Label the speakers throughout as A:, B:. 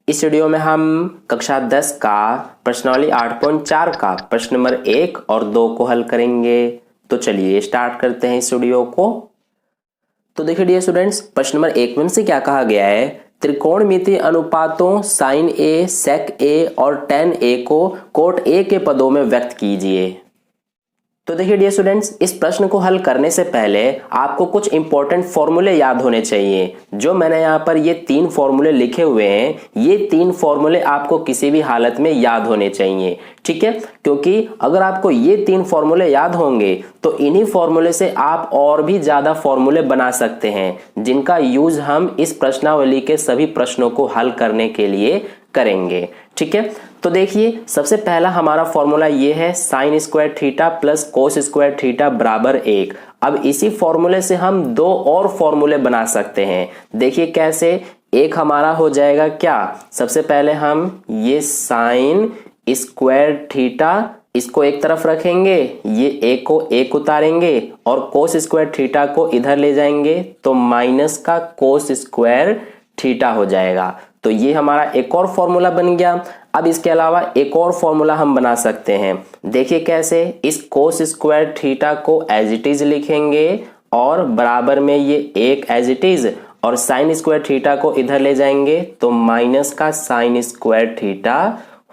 A: इस वीडियो में हम कक्षा 10 का प्रश्नावली 8.4 का प्रश्न नंबर 1 और 2 को हल करेंगे। तो चलिए स्टार्ट करते हैं इस वीडियो को। तो देखिए डियर स्टूडेंट्स, प्रश्न नंबर 1 में हमसे क्या कहा गया है, त्रिकोणमितीय अनुपातों साइन ए, सेक ए और टेन ए को कोट ए के पदों में व्यक्त कीजिए। तो देखिए डियर स्टूडेंट्स, इस प्रश्न को हल करने से पहले आपको कुछ इंपॉर्टेंट फॉर्मूले याद होने चाहिए। जो मैंने यहाँ पर ये 3 फॉर्मूले लिखे हुए हैं, ये 3 फॉर्मूले आपको किसी भी हालत में याद होने चाहिए, ठीक है। क्योंकि अगर आपको ये 3 फॉर्मूले याद होंगे तो इन्हीं फॉर्मूले से आप और भी ज्यादा फॉर्मूले बना सकते हैं, जिनका यूज हम इस प्रश्नावली के सभी प्रश्नों को हल करने के लिए करेंगे, ठीक है। तो देखिए, सबसे पहला हमारा फॉर्मूला ये है sine square theta plus cos square theta बराबर 1। अब इसी फॉर्मूले से हम 2 और फॉर्मूले बना सकते हैं। देखिए कैसे, एक हमारा हो जाएगा क्या, सबसे पहले हम ये साइन स्क्वायर थीटा इसको एक तरफ रखेंगे, ये एक को एक उतारेंगे और कोस स्क्वायर थीटा को इधर ले जाएंगे तो माइनस का कोस स्क्वायर थीटा हो जाएगा। तो ये हमारा एक और फॉर्मूला बन गया। अब इसके अलावा एक और फॉर्मूला हम बना सकते हैं। देखिए कैसे, इस कोस स्क्वायर थीटा को एज इट इज लिखेंगे और बराबर में ये एक एज इट इज और साइन स्क्वायर थीटा को इधर ले जाएंगे तो माइनस का साइन स्क्वायर थीटा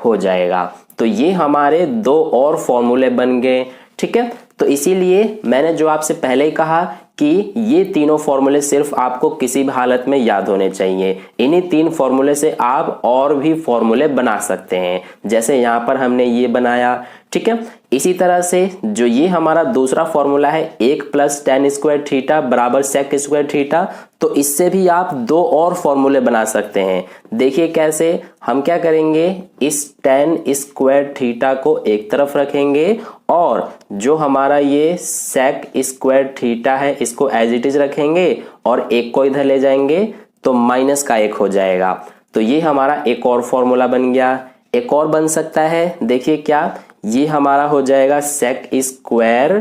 A: हो जाएगा। तो ये हमारे 2 और फॉर्मूले बन गए, ठीक है। तो इसीलिए मैंने जो आपसे पहले ही कहा कि ये तीनों फॉर्मूले सिर्फ आपको किसी भी हालत में याद होने चाहिए। इन्हीं 3 फॉर्मूले से आप और भी फॉर्मूले बना सकते हैं, जैसे यहाँ पर हमने ये बनाया, ठीक है। इसी तरह से जो ये हमारा दूसरा फॉर्मूला है 1 प्लस टेन स्क्वायर थीटा बराबर सेक स्क्वायर थीटा, तो इससे भी आप 2 और फॉर्मूले बना सकते हैं। देखिए कैसे, हम क्या करेंगे, इस टेन स्क्वायर थीटा को एक तरफ रखेंगे और जो हमारा ये सेक स्क्वायर थीटा है इसको एज इट इज रखेंगे और एक को इधर ले जाएंगे तो माइनस का 1 हो जाएगा। तो ये हमारा एक और फॉर्मूला बन गया। एक और बन सकता है, देखिए क्या, ये हमारा हो जाएगा सेक स्क्वायर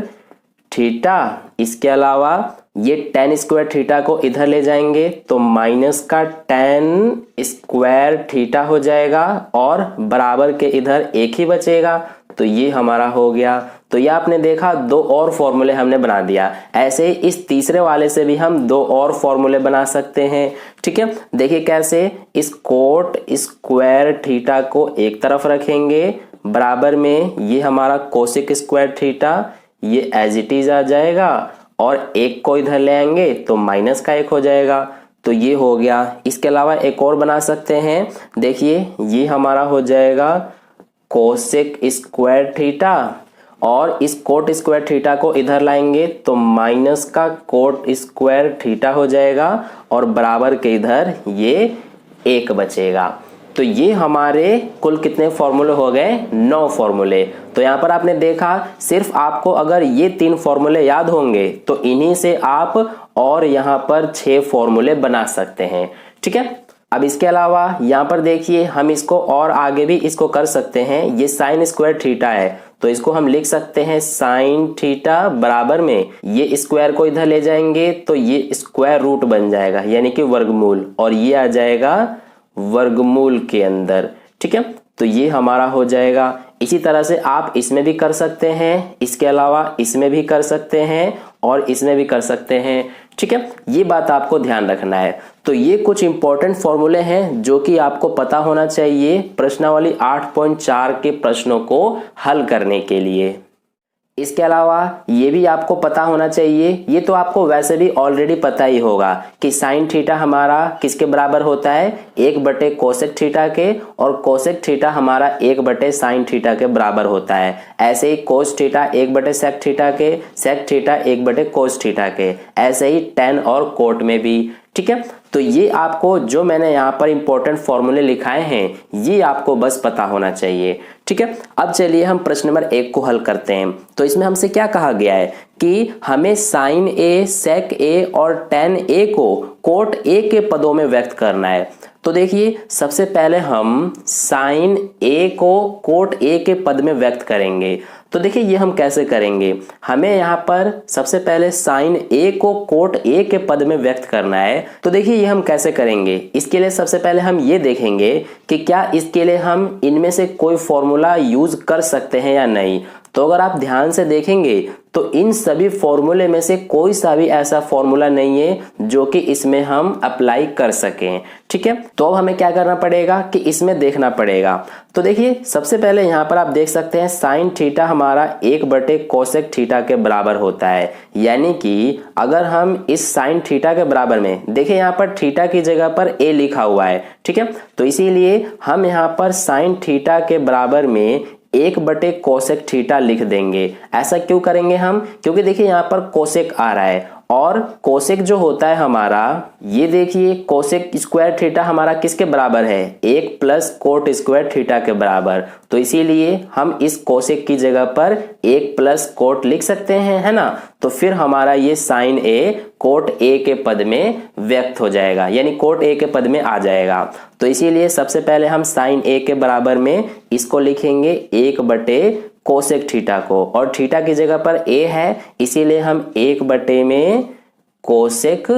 A: थीटा, इसके अलावा ये टेन स्क्वायर थीटा को इधर ले जाएंगे तो माइनस का टेन स्क्वायर थीटा हो जाएगा और बराबर के इधर 1 ही बचेगा। तो ये हमारा हो गया। तो ये आपने देखा 2 और फॉर्मूले हमने बना दिया। ऐसे ही इस तीसरे वाले से भी हम 2 और फॉर्मूले बना सकते हैं, ठीक है। देखिए कैसे, इस कोट स्क्वायर थीटा को एक तरफ रखेंगे, बराबर में ये हमारा कोसेक स्क्वायर थीटा ये एज इट इज आ जाएगा और 1 को इधर ले आएंगे तो माइनस का 1 हो जाएगा। तो ये हो गया। इसके अलावा एक और बना सकते हैं। देखिए ये हमारा हो जाएगा कोसेक स्क्वायर थीटा और इस कोट स्क्वायर थीटा को इधर लाएंगे तो माइनस का कोट स्क्वायर थीटा हो जाएगा और बराबर के इधर ये 1 बचेगा। तो ये हमारे कुल कितने फॉर्मूले हो गए, 9 फॉर्मूले। तो यहाँ पर आपने देखा, सिर्फ आपको अगर ये 3 फॉर्मूले याद होंगे तो इन्हीं से आप और यहाँ पर 6 फॉर्मूले बना सकते हैं, ठीक है। अब इसके अलावा यहाँ पर देखिए, हम इसको और आगे भी इसको कर सकते हैं। ये साइन स्क्वायर थीटा है तो इसको हम लिख सकते हैं साइन थीटा बराबर में ये स्क्वायर को इधर ले जाएंगे तो ये स्क्वायर रूट बन जाएगा, यानी कि वर्गमूल, और ये आ जाएगा वर्गमूल के अंदर, ठीक है। तो ये हमारा हो जाएगा। इसी तरह से आप इसमें भी कर सकते हैं, इसके अलावा इसमें भी कर सकते हैं और इसमें भी कर सकते हैं, ठीक है। ये बात आपको ध्यान रखना है। तो ये कुछ इंपॉर्टेंट फॉर्मूले हैं जो कि आपको पता होना चाहिए प्रश्नावली 8.4 के प्रश्नों को हल करने के लिए। इसके अलावा ये भी आपको पता होना चाहिए, ये तो आपको वैसे भी ऑलरेडी पता ही होगा कि साइन थीटा हमारा किसके बराबर होता है, 1 बटे कोसेक थीटा के, और कोसेक थीटा हमारा 1 बटे साइन थीटा के बराबर होता है। ऐसे ही कोस थीटा 1 बटे सेक थीटा के, सेक थीटा 1 बटे कोस थीटा के, ऐसे ही टेन और कोट में भी, ठीक है। तो ये आपको जो मैंने यहाँ पर इंपॉर्टेंट फॉर्मूले लिखाए हैं ये आपको बस पता होना चाहिए, ठीक है। अब चलिए हम प्रश्न नंबर 1 को हल करते हैं। तो इसमें हमसे क्या कहा गया है कि हमें साइन ए, सेक ए और टेन ए को कोट ए के पदों में व्यक्त करना है। तो देखिए सबसे पहले हम साइन ए को कोट ए के पद में व्यक्त करेंगे। तो देखिए ये हम कैसे करेंगे, हमें यहाँ पर सबसे पहले साइन ए को कोट ए के पद में व्यक्त करना है। तो देखिए ये हम कैसे करेंगे, इसके लिए सबसे पहले हम ये देखेंगे कि क्या इसके लिए हम इनमें से कोई फॉर्मूला यूज कर सकते हैं या नहीं। तो अगर आप ध्यान से देखेंगे तो इन सभी फॉर्मूले में से कोई सा भी ऐसा फॉर्मूला नहीं है जो कि इसमें हम अप्लाई कर सकें। ठीक है, तो अब हमें क्या करना पड़ेगा कि इसमें देखना पड़ेगा। तो देखिए सबसे पहले यहाँ पर आप देख सकते हैं साइन थीटा हमारा 1 कोसेक थीटा के बराबर होता है। यानी कि अगर हम इस साइन थीटा के बराबर में देखिए, यहाँ पर थीटा की जगह पर ए लिखा हुआ है। ठीक है, तो इसीलिए हम यहाँ पर साइन थीटा के बराबर में 1 कोसेक थीटा लिख देंगे। ऐसा क्यों करेंगे हम, क्योंकि देखिए यहाँ पर कोसेक आ रहा है और कोसेक जो होता है हमारा, ये देखिए कोसेक स्क्वायर थीटा हमारा किसके बराबर है, 1 कोट स्क्वायर थीटा के बराबर। तो इसीलिए हम इस कोसेक की जगह पर 1 कोट लिख सकते हैं, है ना। तो फिर हमारा ये साइन ए कोट ए के पद में व्यक्त हो जाएगा, यानी कोट ए के पद में आ जाएगा। तो इसीलिए सबसे पहले हम साइन ए के बराबर में इसको लिखेंगे 1 कोसेक थीटा को, और थीटा की जगह पर ए है इसीलिए हम 1 में कोसेक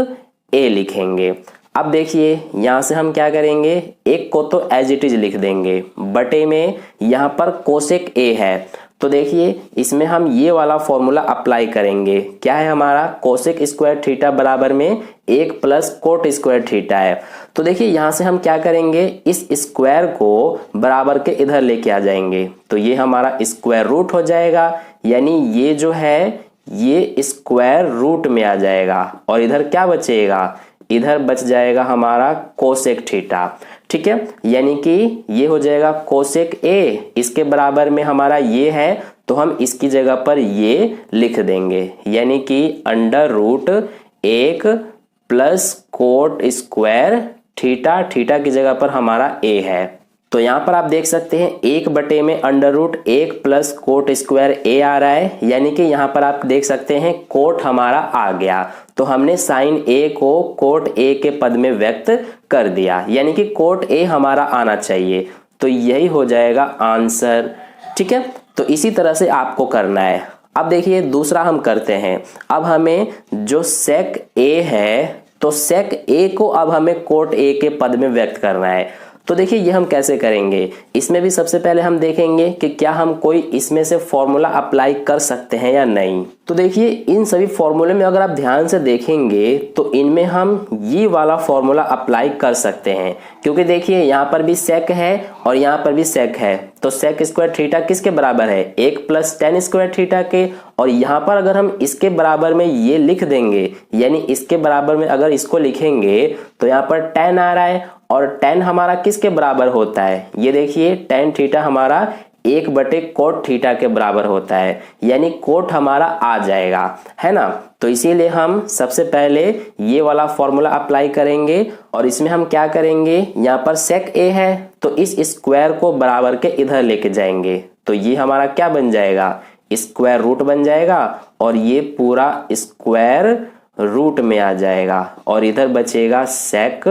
A: ए लिखेंगे। अब देखिए यहां से हम क्या करेंगे, एक को तो एज इट इज लिख देंगे, बटे में यहां पर कोसेक ए है। तो देखिए इसमें हम ये वाला फॉर्मूला अप्लाई करेंगे। क्या है हमारा, कोसेक स्क्वायर थीटा बराबर में 1 कोट स्क्वायर थीटा है। तो देखिए यहां से हम क्या करेंगे, इस स्क्वायर को बराबर के इधर लेके आ जाएंगे। तो ये हमारा स्क्वायर रूट हो जाएगा, यानी ये जो है ये स्क्वायर रूट में आ जाएगा, और इधर क्या बचेगा, इधर बच जाएगा हमारा कोसेक थीटा। ठीक है, यानी कि ये हो जाएगा कोसेक ए, इसके बराबर में हमारा ये है तो हम इसकी जगह पर ये लिख देंगे, यानी कि under root 1 cot square theta, theta की जगह पर हमारा ए है। तो यहाँ पर आप देख सकते हैं 1 में अंडर रूट 1 कोट स्क्वायर ए आ रहा है, यानी कि यहाँ पर आप देख सकते हैं कोट हमारा आ गया। तो हमने साइन ए को कोट ए के पद में व्यक्त कर दिया, यानी कि कोट ए हमारा आना चाहिए। तो यही हो जाएगा आंसर। ठीक है, तो इसी तरह से आपको करना है। अब देखिए दूसरा हम करते हैं। अब हमें जो सेक ए है, तो सेक ए को अब हमें कोट ए के पद में व्यक्त करना है। तो देखिए ये हम कैसे करेंगे, इसमें भी सबसे पहले हम देखेंगे कि क्या हम कोई इसमें से फॉर्मूला अप्लाई कर सकते हैं या नहीं। तो देखिए इन सभी फॉर्मूले में अगर आप ध्यान से देखेंगे तो इनमें हम ये वाला फॉर्मूला अप्लाई कर सकते हैं, क्योंकि देखिए यहाँ पर भी सेक है और यहाँ पर भी सेक है। तो सेक स्क्वायर थीटा किसके बराबर है, 1 tan स्क्वायर थीटा के, और यहाँ पर अगर हम इसके बराबर में ये लिख देंगे, यानी इसके बराबर में अगर इसको लिखेंगे तो यहाँ पर tan आ रहा है, और tan हमारा किसके बराबर होता है, ये देखिए tan थीटा हमारा 1 कोट थीटा के बराबर होता है, यानी कोट हमारा आ जाएगा, है ना। तो इसीलिए हम सबसे पहले ये वाला फॉर्मूला अप्लाई करेंगे, और इसमें हम क्या करेंगे, यहाँ पर सेक ए है तो इस स्क्वायर को बराबर के इधर लेके जाएंगे। तो ये हमारा क्या बन जाएगा, स्क्वायर रूट बन जाएगा, और ये पूरा स्क्वायर रूट में आ जाएगा, और इधर बचेगा सेक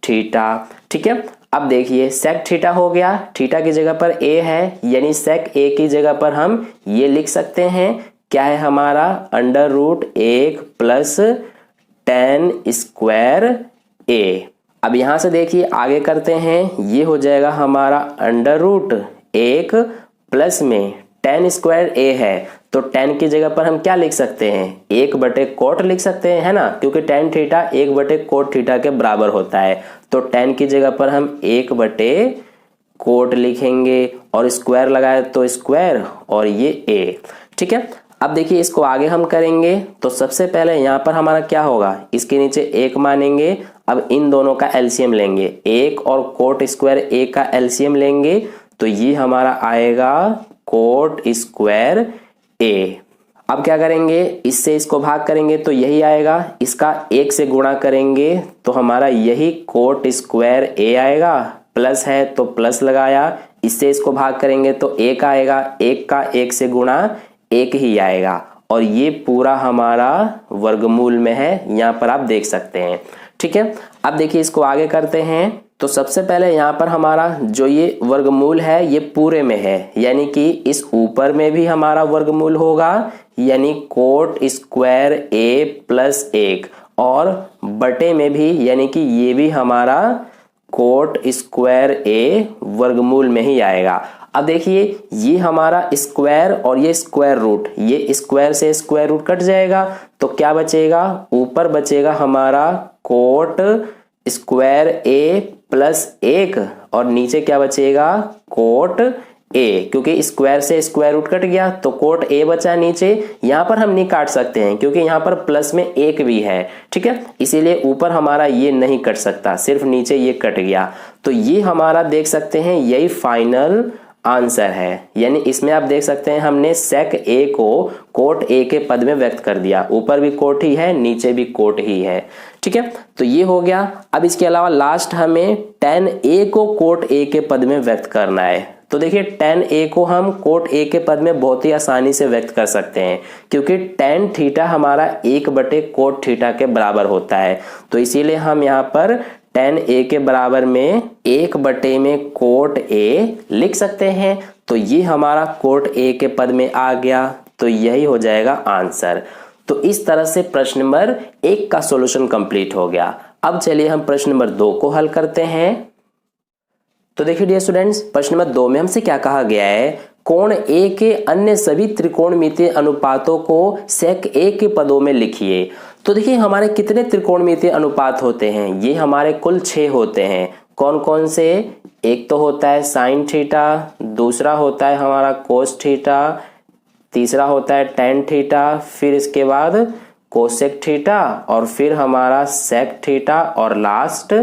A: थीटा। ठीक है, अब देखिए सेक थीटा हो गया, थीटा की जगह पर ए है, यानी सेक ए की जगह पर हम ये लिख सकते हैं, क्या है हमारा, अंडर रूट 1 tan स्क्वायर ए। अब यहां से देखिए आगे करते हैं, ये हो जाएगा हमारा अंडर रूट 1 में tan स्क्वायर ए है, तो tan की जगह पर हम क्या लिख सकते हैं, 1 कोट लिख सकते हैं, है ना, क्योंकि tan थीटा 1 कोट थीटा के बराबर होता है। तो tan की जगह पर हम 1 कोट लिखेंगे, और स्क्वायर लगाए तो स्क्वायर, और ये a। ठीक है, अब देखिए इसको आगे हम करेंगे। तो सबसे पहले यहाँ पर हमारा क्या होगा, इसके नीचे 1 मानेंगे। अब इन दोनों का एलसीएम लेंगे, 1 और कोट स्क्वायर ए का एलसीएम लेंगे, तो ये हमारा आएगा कोट स्क्वायर ए। अब क्या करेंगे, इससे इसको भाग करेंगे तो यही आएगा, इसका 1 से गुणा करेंगे तो हमारा यही कोट स्क्वायर ए आएगा, प्लस है तो प्लस लगाया, इससे इसको भाग करेंगे तो 1 आएगा, 1 का 1 से गुणा 1 ही आएगा, और ये पूरा हमारा वर्गमूल में है, यहाँ पर आप देख सकते हैं। ठीक है, अब देखिए इसको आगे करते हैं। तो सबसे पहले यहाँ पर हमारा जो ये वर्गमूल है ये पूरे में है, यानी कि इस ऊपर में भी हमारा वर्गमूल होगा, यानी कोट स्क्वायर ए प्लस 1, और बटे में भी यानी कि ये भी हमारा कोट स्क्वायर ए वर्गमूल में ही आएगा। अब देखिए ये हमारा स्क्वायर और ये स्क्वायर रूट, ये स्क्वायर से स्क्वायर रूट कट जाएगा, तो क्या बचेगा, ऊपर बचेगा हमारा कोट स्क्वायर ए प्लस 1 और नीचे क्या बचेगा, कोट ए, क्योंकि स्क्वायर से स्क्वायर रूट कट गया तो कोट ए बचा नीचे। यहां पर हम नहीं काट सकते हैं क्योंकि यहां पर प्लस में 1 भी है, ठीक है, इसीलिए ऊपर हमारा ये नहीं कट सकता, सिर्फ नीचे ये कट गया। तो ये हमारा देख सकते हैं यही फाइनल आंसर है, यानी इसमें आप देख सकते हैं हमने सेक ए को कोट ए के पद में व्यक्त कर दिया, ऊपर भी कोट ही है नीचे भी कोट ही है, ठीक है। तो ये हो गया। अब इसके अलावा लास्ट हमें tan ए को कोट ए के पद में व्यक्त करना है। तो देखिए tan ए को हम कोट ए के पद में बहुत ही आसानी से व्यक्त कर सकते हैं, क्योंकि tan थीटा हमारा 1 बटे कोट थीटा के बराबर होता है। तो इसीलिए हम यहाँ पर tan ए के बराबर में 1 बटे में कोट ए लिख सकते हैं। तो ये हमारा कोट ए के पद में आ गया, तो यही हो जाएगा आंसर। तो इस तरह से प्रश्न नंबर 1 का सॉल्यूशन कंप्लीट हो गया। अब चलिए हम प्रश्न नंबर 2 को हल करते हैं। तो देखिए डियर स्टूडेंट्स, प्रश्न नंबर 2 में हमसे क्या कहा गया है, कोण ए के अन्य सभी त्रिकोणमितीय अनुपातों को सेक ए के पदों में लिखिए। तो देखिए हमारे कितने त्रिकोणमितीय अनुपात होते हैं, ये हमारे कुल 6 होते हैं। कौन कौन से, एक तो होता है साइन थीटा, दूसरा होता है हमारा कोस थीटा, तीसरा होता है टेन थीटा, फिर इसके बाद कोसेक थीटा, और फिर हमारा सेक थीटा, और लास्ट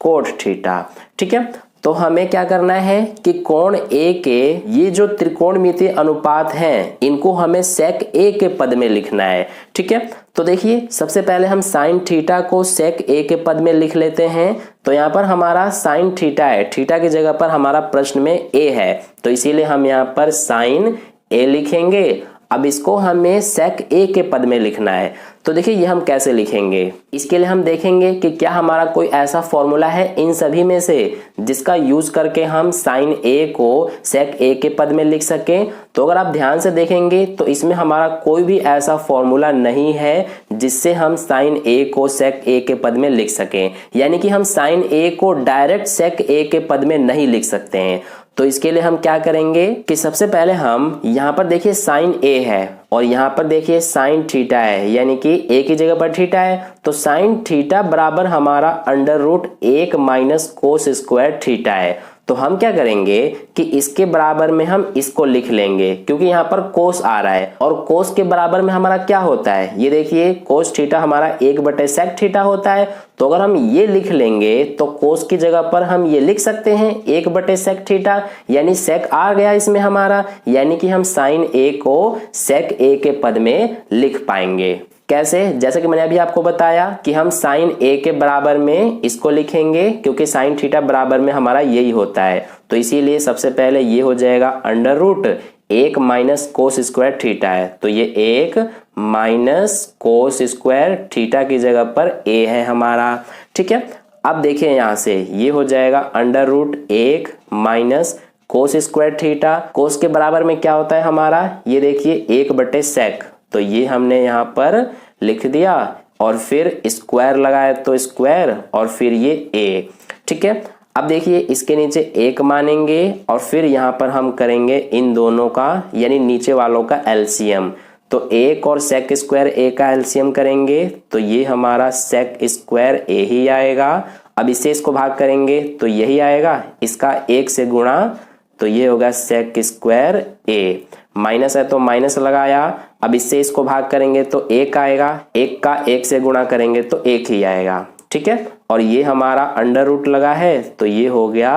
A: कोट थीटा, ठीक है। तो हमें क्या करना है कि कोण ए के ये जो त्रिकोणमितीय अनुपात हैं इनको हमें सेक ए के पद में लिखना है, ठीक है। तो देखिए सबसे पहले हम साइन थीटा को सेक ए के पद में लिख लेते हैं। तो यहाँ पर हमारा साइन थीटा है, थीटा की जगह पर हमारा प्रश्न में ए है, तो इसीलिए हम यहाँ पर साइन ए लिखेंगे। अब इसको हमें सेक ए के पद में लिखना है। तो देखिए ये हम कैसे लिखेंगे, इसके लिए हम देखेंगे कि क्या हमारा कोई ऐसा फॉर्मूला है इन सभी में से जिसका यूज करके हम साइन ए को सेक ए के पद में लिख सकें। तो अगर आप ध्यान से देखेंगे तो इसमें हमारा कोई भी ऐसा फॉर्मूला नहीं है जिससे हम साइन ए को सेक ए के पद में लिख सकें, यानी कि हम साइन ए को डायरेक्ट सेक ए के पद में नहीं लिख सकते हैं। तो इसके लिए हम क्या करेंगे कि सबसे पहले हम यहाँ पर देखिए साइन ए है और यहाँ पर देखिए साइन थीटा है, यानी कि ए की जगह पर थीटा है, तो साइन थीटा बराबर हमारा under root 1 minus cos square theta है। तो हम क्या करेंगे कि इसके बराबर में हम इसको लिख लेंगे, क्योंकि यहाँ पर कोस आ रहा है और कोस के बराबर में हमारा क्या होता है, ये देखिए कोस थीटा हमारा 1 बटे सेक थीटा होता है। तो अगर हम ये लिख लेंगे तो कोस की जगह पर हम ये लिख सकते हैं 1 बटे सेक थीटा, यानी सेक आ गया इसमें हमारा, यानी कि हम साइन ए को सेक ए के पद में लिख पाएंगे। कैसे, जैसे कि मैंने अभी आपको बताया कि हम साइन ए के बराबर में इसको लिखेंगे, क्योंकि साइन थीटा बराबर में हमारा यही होता है। तो इसीलिए सबसे पहले ये हो जाएगा under root 1 minus cos square theta है, तो ये 1 माइनस कोस स्क्वायर थीटा की जगह पर ए है हमारा, ठीक है। अब देखिए यहां से ये हो जाएगा under root 1 minus cos square theta, cos के बराबर में क्या होता है हमारा, ये देखिए 1 बटे सेक, तो ये हमने यहाँ पर लिख दिया, और फिर स्क्वायर लगाए तो स्क्वायर, और फिर ये ए, ठीक है। अब देखिए इसके नीचे 1 मानेंगे और फिर यहाँ पर हम करेंगे इन दोनों का यानी नीचे वालों का एलसीएम। तो 1 और सेक स्क्वायर ए का एलसीएम करेंगे तो ये हमारा सेक स्क्वायर ए ही आएगा। अब इससे इसको भाग करेंगे तो यही आएगा, इसका 1 से गुणा तो ये होगा सेक स्क्वायर ए, माइनस है तो माइनस लगाया। अब इससे इसको भाग करेंगे तो 1 आएगा, 1 का 1 से गुणा करेंगे तो 1 ही आएगा, ठीक है। और ये हमारा अंडर रूट लगा है तो ये हो गया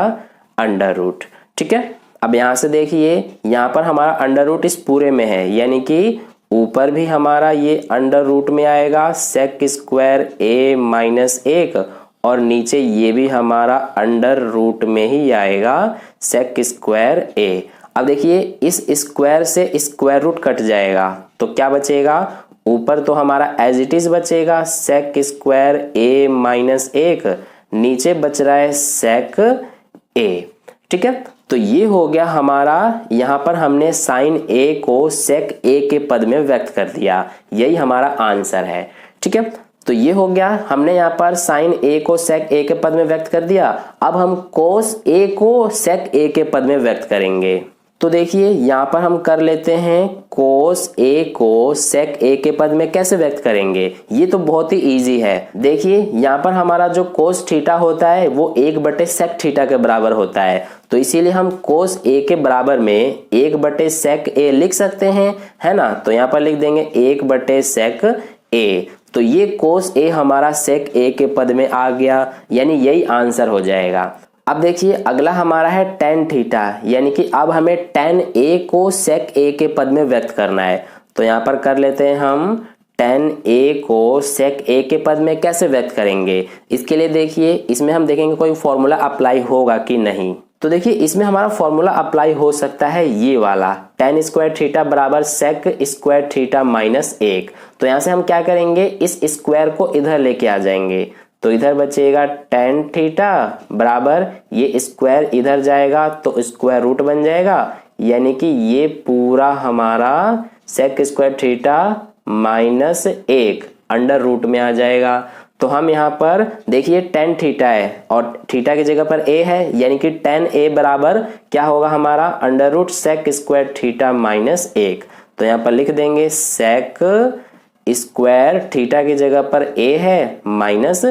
A: अंडर रूट, ठीक है। अब यहां से देखिए यहाँ पर हमारा अंडर रूट इस पूरे में है, यानी कि ऊपर भी हमारा ये अंडर रूट में आएगा सेक स्क्वायर ए माइनस 1, और नीचे ये भी हमारा अंडर रूट में ही आएगा सेक स्क्वायर ए। अब देखिए इस स्क्वायर से स्क्वायर रूट कट जाएगा तो क्या बचेगा, ऊपर तो हमारा एज इट इज बचेगा सेक स्क्वायर ए माइनस 1, नीचे बच रहा है sec a। ठीक है, तो ये हो गया हमारा, यहाँ पर हमने साइन a को sec a के पद में व्यक्त कर दिया, यही हमारा आंसर है। ठीक है, तो ये हो गया, हमने यहाँ पर साइन a को sec a के पद में व्यक्त कर दिया। अब हम cos a को sec a के पद में व्यक्त करेंगे। तो देखिए यहाँ पर हम कर लेते हैं, cos a को sec a के पद में कैसे व्यक्त करेंगे, ये तो बहुत ही इजी है। देखिए यहाँ पर हमारा जो cos थीटा होता है वो 1/sec थीटा के बराबर होता है, तो इसीलिए हम cos a के बराबर में 1/sec a लिख सकते हैं, है ना। तो यहाँ पर लिख देंगे 1/sec a, तो ये cos a हमारा sec a के पद में आ गया, यानी यही आंसर हो जाएगा। अब देखिए अगला हमारा है tan थीटा, यानी कि अब हमें tan a को sec a के पद में व्यक्त करना है। तो यहाँ पर कर लेते हैं हम, tan a को sec a के पद में कैसे व्यक्त करेंगे। इसके लिए देखिए इसमें हम देखेंगे कोई फॉर्मूला अप्लाई होगा कि नहीं। तो देखिए इसमें हमारा फॉर्मूला अप्लाई हो सकता है ये वाला, tan स्क्वायर थीटा बराबर sec स्क्वायर थीटा माइनस 1। तो यहाँ से हम क्या करेंगे, इस स्क्वायर को इधर लेके आ जाएंगे, तो इधर बचेगा tan थीटा बराबर, ये स्क्वायर इधर जाएगा तो स्क्वायर रूट बन जाएगा, यानी कि ये पूरा हमारा sec square theta minus 1 under root में आ जाएगा। तो हम यहाँ पर देखिए tan थीटा है और थीटा की जगह पर a है, यानी कि tan a बराबर क्या होगा हमारा, under root sec square theta minus 1। तो यहाँ पर लिख देंगे sec स्क्वायर थीटा की जगह पर a है माइनस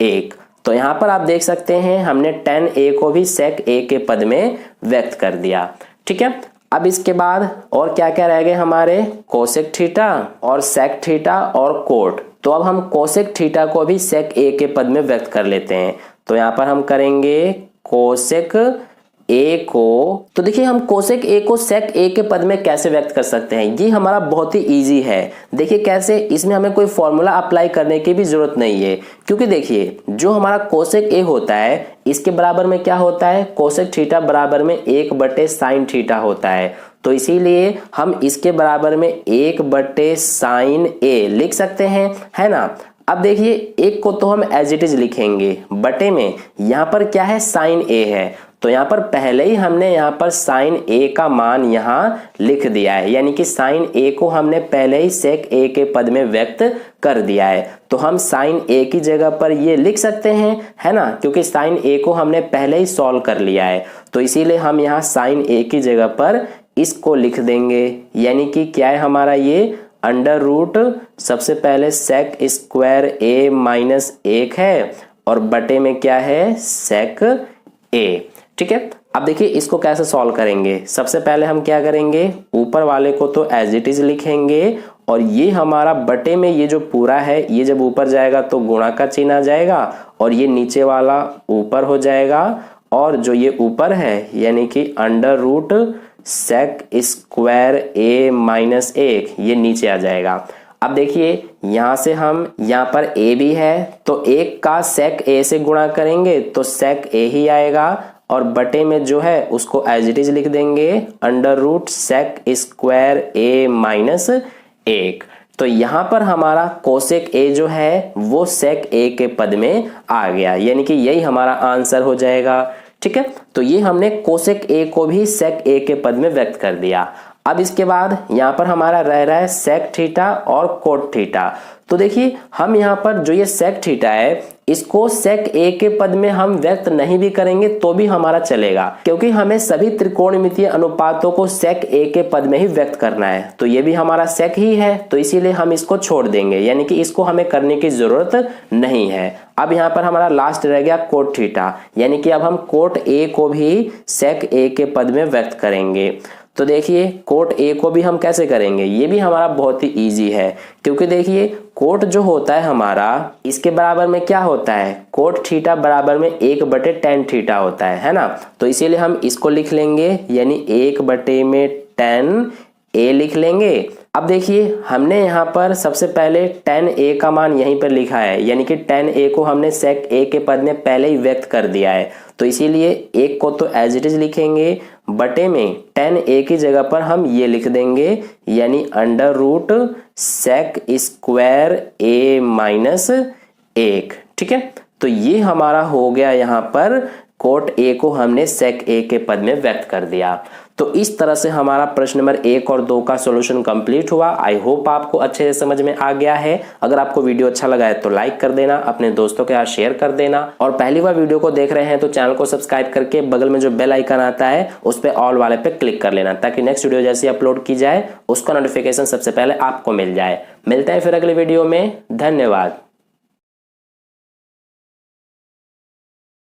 A: 1। तो यहाँ पर आप देख सकते हैं हमने tan a को भी sec a के पद में व्यक्त कर दिया। ठीक है, अब इसके बाद और क्या क्या रह गए हमारे, कोसेक थीटा और सेक थीटा और कोट। तो अब हम कोसेक थीटा को भी sec a के पद में व्यक्त कर लेते हैं। तो यहाँ पर हम करेंगे कोसेक a को, तो देखिए हम कोसेक a को sec a के पद में कैसे व्यक्त कर सकते हैं, ये हमारा बहुत ही इजी है। देखिए कैसे, इसमें हमें कोई फॉर्मूला अप्लाई करने की भी जरूरत नहीं है, क्योंकि देखिए जो हमारा कोसेक a होता है इसके बराबर में क्या होता है, कोसेक थीटा बराबर में 1/sin थीटा होता है। तो इसीलिए हम इसके बराबर में 1/sin a लिख सकते हैं, है ना। अब देखिए एक को तो हम एज इट इज लिखेंगे, बटे में यहाँ पर क्या है, साइन a है, तो यहाँ पर पहले ही हमने यहाँ पर साइन a का मान यहाँ लिख दिया है, यानी कि साइन a को हमने पहले ही sec a के पद में व्यक्त कर दिया है। तो हम साइन a की जगह पर ये लिख सकते हैं, है ना, क्योंकि साइन a को हमने पहले ही सॉल्व कर लिया है। तो इसीलिए हम यहाँ साइन a की जगह पर इसको लिख देंगे, यानी कि क्या है हमारा ये अंडर रूट, सबसे पहले sec स्क्वायर a माइनस 1 है और बटे में क्या है, sec a। ठीक है, अब देखिए इसको कैसे सॉल्व करेंगे। सबसे पहले हम क्या करेंगे, ऊपर वाले को तो एज इट इज लिखेंगे और ये हमारा बटे में ये जो पूरा है ये जब ऊपर जाएगा तो गुणा का चिन्ह आ जाएगा और ये नीचे वाला ऊपर हो जाएगा और जो ये ऊपर है यानी कि under root sec square a minus 1 ये नीचे आ जाएगा। अब देखिए यहाँ से हम, यहाँ पर a भी है तो 1 का sec a से गुणा करेंगे तो sec a ही आएगा और बटे में जो है उसको एज इट इज लिख देंगे under root sec square a minus 1। तो यहाँ पर हमारा कोसेक a जो है वो sec a के पद में आ गया, यानी कि यही हमारा आंसर हो जाएगा। ठीक है, तो ये हमने कोसेक a को भी sec a के पद में व्यक्त कर दिया। अब इसके बाद यहाँ पर हमारा रह रहा है सेक थीटा और कोट थीटा। तो देखिए हम यहाँ पर जो ये सेक थीटा है इसको सेक ए के पद में हम व्यक्त नहीं भी करेंगे तो भी हमारा चलेगा, क्योंकि हमें सभी त्रिकोणमितीय अनुपातों को सेक ए के पद में ही व्यक्त करना है। तो ये भी हमारा सेक ही है तो इसीलिए हम इसको छोड़ देंगे, यानी कि इसको हमें करने की जरूरत नहीं है। अब यहाँ पर हमारा लास्ट रह गया कोट थीटा, यानी कि अब हम कोट ए को भी सेक ए के पद में व्यक्त करेंगे। तो देखिए कोट ए को भी हम कैसे करेंगे, ये भी हमारा बहुत ही इजी है, क्योंकि देखिए कोट जो होता है हमारा इसके बराबर में क्या होता है, कोट थीटा बराबर में 1/tan थीटा होता है ना। तो इसीलिए हम इसको लिख लेंगे, यानी 1/tan a लिख लेंगे। अब देखिए हमने यहाँ पर सबसे पहले tan a का मान यहीं पर लिखा है, यानी कि tan a को हमने sec a के पद में पहले ही व्यक्त कर दिया है। तो इसीलिए एक को तो एज इट इज लिखेंगे, बटे में tan a की जगह पर हम ये लिख देंगे, यानी under root sec square a minus 1। ठीक है, तो ये हमारा हो गया यहाँ पर कोट ए को हमने सेक ए के पद में व्यक्त कर दिया। तो इस तरह से हमारा प्रश्न नंबर 1 और 2 का सॉल्यूशन कंप्लीट हुआ। आई होप आपको अच्छे से समझ में आ गया है। अगर आपको वीडियो अच्छा लगा है तो लाइक कर देना, अपने दोस्तों के साथ शेयर कर देना, और पहली बार वीडियो को देख रहे हैं तो चैनल को सब्सक्राइब करके बगल में जो बेल आइकन आता है उस पर ऑल वाले पे क्लिक कर लेना, ताकि नेक्स्ट वीडियो जैसे अपलोड की जाए उसका नोटिफिकेशन सबसे पहले आपको मिल जाए। मिलते हैं फिर अगले वीडियो में। धन्यवाद।